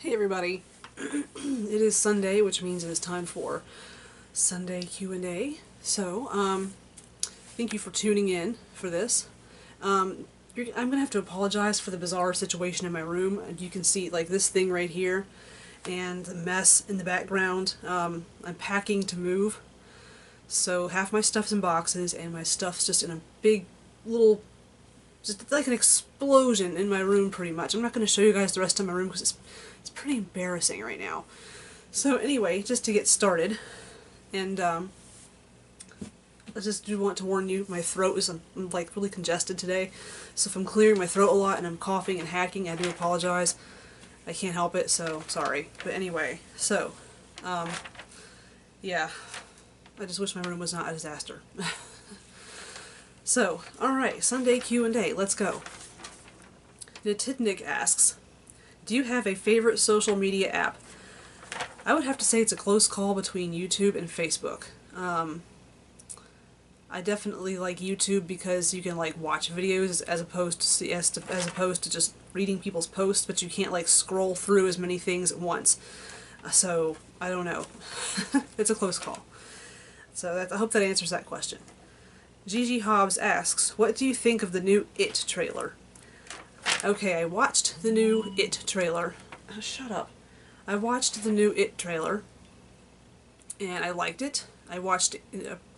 Hey everybody, it is Sunday, which means it is time for Sunday Q&A. So, thank you for tuning in for this. I'm going to have to apologize for the bizarre situation in my room. You can see, like, this thing right here and the mess in the background. I'm packing to move, so half my stuff's in boxes and my stuff's just in a big little, just like an explosion in my room pretty much. I'm not going to show you guys the rest of my room because it's pretty embarrassing right now. So anyway, just to get started, and I just do want to warn you, my throat is I'm like really congested today, so if I'm clearing my throat a lot and I'm coughing and hacking, I do apologize. I can't help it, so sorry. But anyway, so, yeah, I just wish my room was not a disaster. So, alright, Sunday Q&A, let's go. The Technic asks, do you have a favorite social media app? I would have to say it's a close call between YouTube and Facebook. I definitely like YouTube because you can like watch videos as opposed to just reading people's posts, but you can't like scroll through as many things at once. So I don't know. It's a close call. So I hope that answers that question. Gigi Hobbs asks, what do you think of the new It trailer? Okay, I watched the new It trailer. Oh, shut up. I watched the new It trailer, and I liked it. I watched it,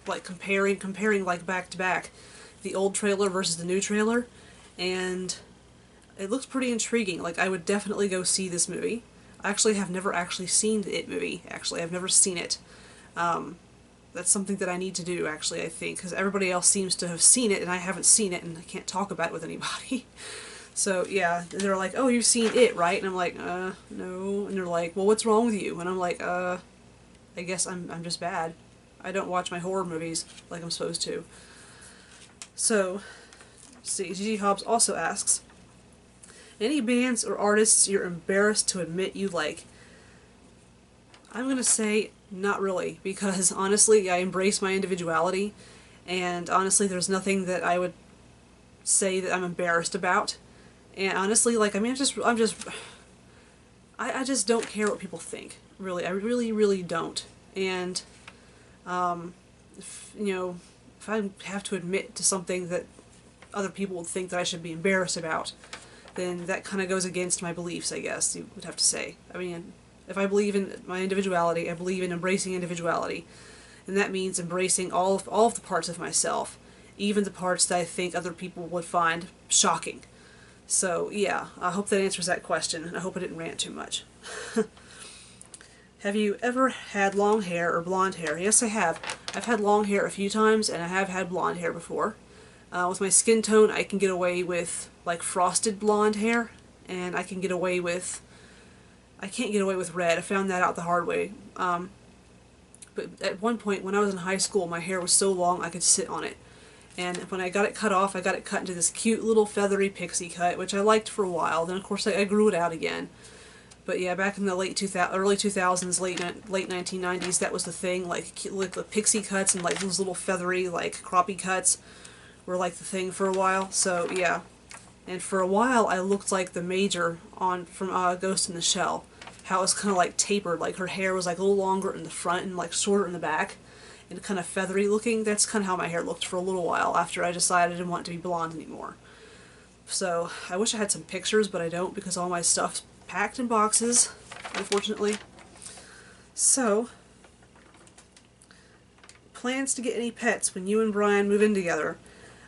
like comparing like back to back, the old trailer versus the new trailer, and it looks pretty intriguing. Like, I would definitely go see this movie. I actually have never actually seen the It movie. Actually, I've never seen it. That's something that I need to do, actually, I think, because everybody else seems to have seen it, and I haven't seen it, and I can't talk about it with anybody. So, yeah, they're like, oh, you've seen It, right? And I'm like, no. And they're like, well, what's wrong with you? And I'm like, I guess I'm just bad. I don't watch my horror movies like I'm supposed to. So, see, Gigi Hobbs also asks, any bands or artists you're embarrassed to admit you like? I'm gonna say not really, because honestly, I embrace my individuality, and honestly, there's nothing that I would say that I'm embarrassed about. And honestly, like, I mean, I just don't care what people think. Really, I really don't. And, if I have to admit to something that other people would think that I should be embarrassed about, then that kind of goes against my beliefs, I guess, you would have to say. I mean, if I believe in my individuality, I believe in embracing individuality. And that means embracing all of the parts of myself, even the parts that I think other people would find shocking. So, yeah, I hope that answers that question, and I hope I didn't rant too much. Have you ever had long hair or blonde hair? Yes, I have. I've had long hair a few times, and I have had blonde hair before. With my skin tone, I can get away with, like, frosted blonde hair, and I can get away with... I can't get away with red. I found that out the hard way. But at one point, when I was in high school, my hair was so long I could sit on it. And when I got it cut off, I got it cut into this cute little feathery pixie cut, which I liked for a while. Then, of course, I grew it out again. But yeah, back in the early 2000s, late 1990s, that was the thing. Like the pixie cuts and like those little feathery, like croppy cuts were like the thing for a while. So yeah, and for a while I looked like the Major from Ghost in the Shell. How it was kind of like tapered, like her hair was like a little longer in the front and like shorter in the back, and kind of feathery looking. That's kind of how my hair looked for a little while after I decided I didn't want it to be blonde anymore. So I wish I had some pictures, but I don't because all my stuff's packed in boxes, unfortunately. So, plans to get any pets when you and Brian move in together?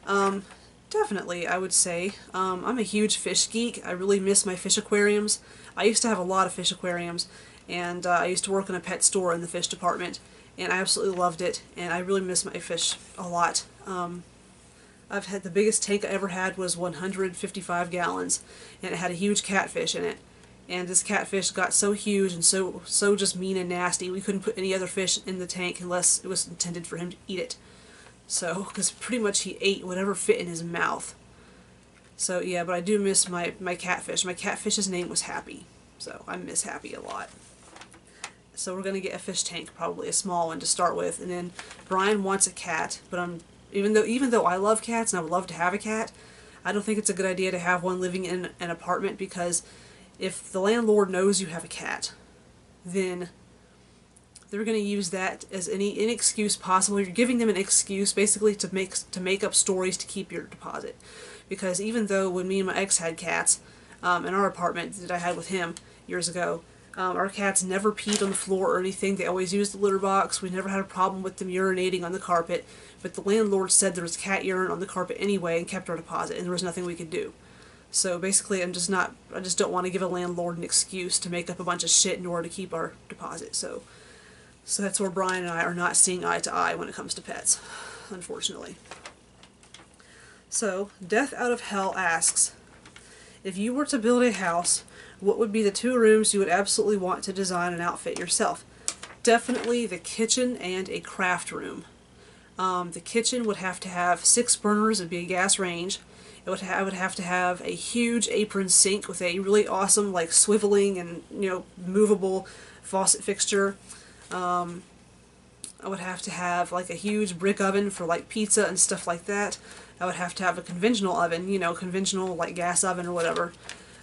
Definitely, I would say. I'm a huge fish geek. I really miss my fish aquariums. I used to have a lot of fish aquariums, and I used to work in a pet store in the fish department, and I absolutely loved it, and I really miss my fish a lot. I've had the biggest tank I ever had was 155 gallons, and it had a huge catfish in it. And this catfish got so huge and so just mean and nasty, we couldn't put any other fish in the tank unless it was intended for him to eat it. So, because pretty much he ate whatever fit in his mouth. So yeah, but I do miss my catfish. My catfish's name was Happy, so I miss Happy a lot. So we're going to get a fish tank, probably a small one to start with, and then Brian wants a cat, but even though I love cats and I would love to have a cat, I don't think it's a good idea to have one living in an apartment because if the landlord knows you have a cat, then they're going to use that as any excuse possible. You're giving them an excuse basically to make up stories to keep your deposit. Because even though when me and my ex had cats in our apartment that I had with him years ago, our cats never peed on the floor or anything. They always used the litter box. We never had a problem with them urinating on the carpet. But the landlord said there was cat urine on the carpet anyway and kept our deposit, and there was nothing we could do. So basically, I just don't want to give a landlord an excuse to make up a bunch of shit in order to keep our deposit. So that's where Brian and I are not seeing eye to eye when it comes to pets, unfortunately. So, Death Out of Hell asks, if you were to build a house, what would be the 2 rooms you would absolutely want to design and outfit yourself? Definitely the kitchen and a craft room. The kitchen would have to have 6 burners. It would be a gas range. I would have to have a huge apron sink with a really awesome, like, swiveling and, movable faucet fixture. I would have to have like a huge brick oven for like pizza and stuff like that. I would have to have a conventional oven, conventional like gas oven or whatever.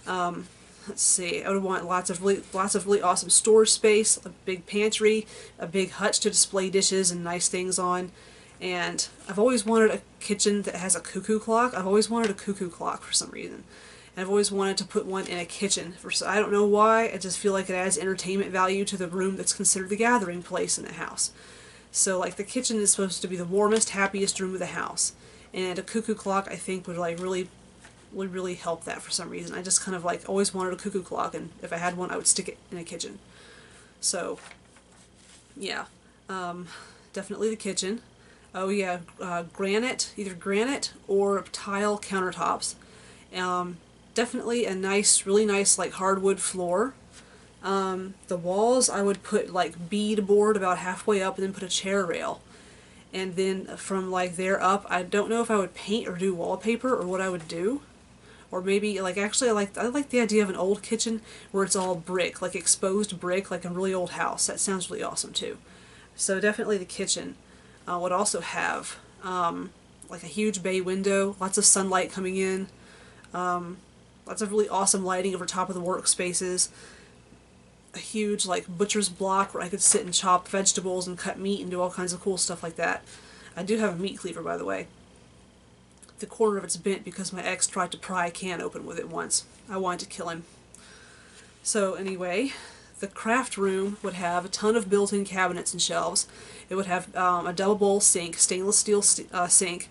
Let's see, I would want lots of really awesome storage space, a big pantry, a big hutch to display dishes and nice things on. And I've always wanted a kitchen that has a cuckoo clock. I've always wanted a cuckoo clock for some reason. And I've always wanted to put one in a kitchen. I don't know why, I just feel like it adds entertainment value to the room that's considered the gathering place in the house. So like the kitchen is supposed to be the warmest, happiest room of the house. And a cuckoo clock I think would like really help that for some reason. I just kind of like always wanted a cuckoo clock, and if I had one I would stick it in a kitchen. So yeah, definitely the kitchen. Oh yeah, granite, either granite or tile countertops. Definitely a nice, really nice like hardwood floor. The walls I would put like beadboard about halfway up and then put a chair rail. And then from like there up, I don't know if I would paint or do wallpaper or what I would do. Or maybe like actually I like the idea of an old kitchen where it's all brick, like exposed brick, like a really old house. That sounds really awesome too. So definitely the kitchen would also have like a huge bay window, lots of sunlight coming in. Lots of really awesome lighting over top of the workspaces. A huge like butcher's block where I could sit and chop vegetables and cut meat and do all kinds of cool stuff like that. I do have a meat cleaver, by the way. The corner of it's bent because my ex tried to pry a can open with it once. I wanted to kill him. So anyway, the craft room would have a ton of built-in cabinets and shelves. It would have a double bowl sink, stainless steel sink.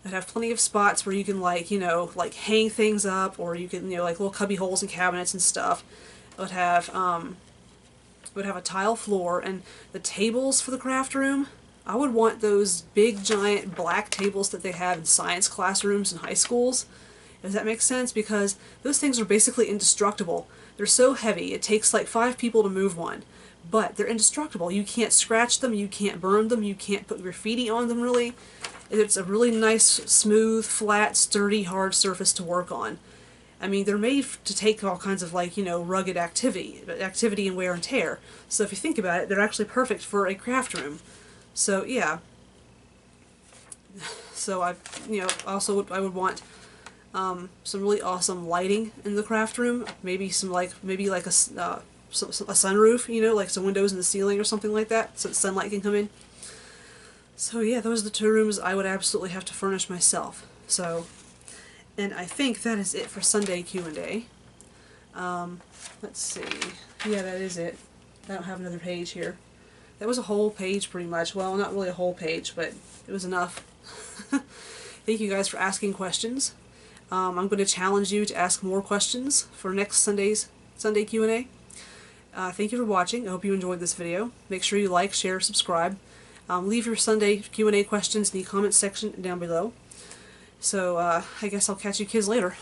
It'd have plenty of spots where you can like hang things up, or you can like little cubby holes in cabinets and stuff. It would have a tile floor, and the tables for the craft room, I would want those big giant black tables that they have in science classrooms in high schools. Does that make sense? Because those things are basically indestructible. They're so heavy, it takes like 5 people to move one. But they're indestructible. You can't scratch them, you can't burn them, you can't put graffiti on them really. It's a really nice, smooth, flat, sturdy, hard surface to work on. I mean, they're made to take all kinds of like, rugged activity and wear and tear. So if you think about it, they're actually perfect for a craft room. So yeah. So I would want some really awesome lighting in the craft room. Maybe a sunroof, like some windows in the ceiling or something like that, so that sunlight can come in. So yeah, those are the 2 rooms I would absolutely have to furnish myself. So, and I think that is it for Sunday Q&A. Let's see. Yeah, that is it. I don't have another page here. That was a whole page pretty much. Well, not really a whole page, but it was enough. Thank you guys for asking questions. I'm going to challenge you to ask more questions for next Sunday's Sunday Q&A. Thank you for watching. I hope you enjoyed this video. Make sure you like, share, subscribe. Leave your Sunday Q&A questions in the comments section down below. So I guess I'll catch you kids later.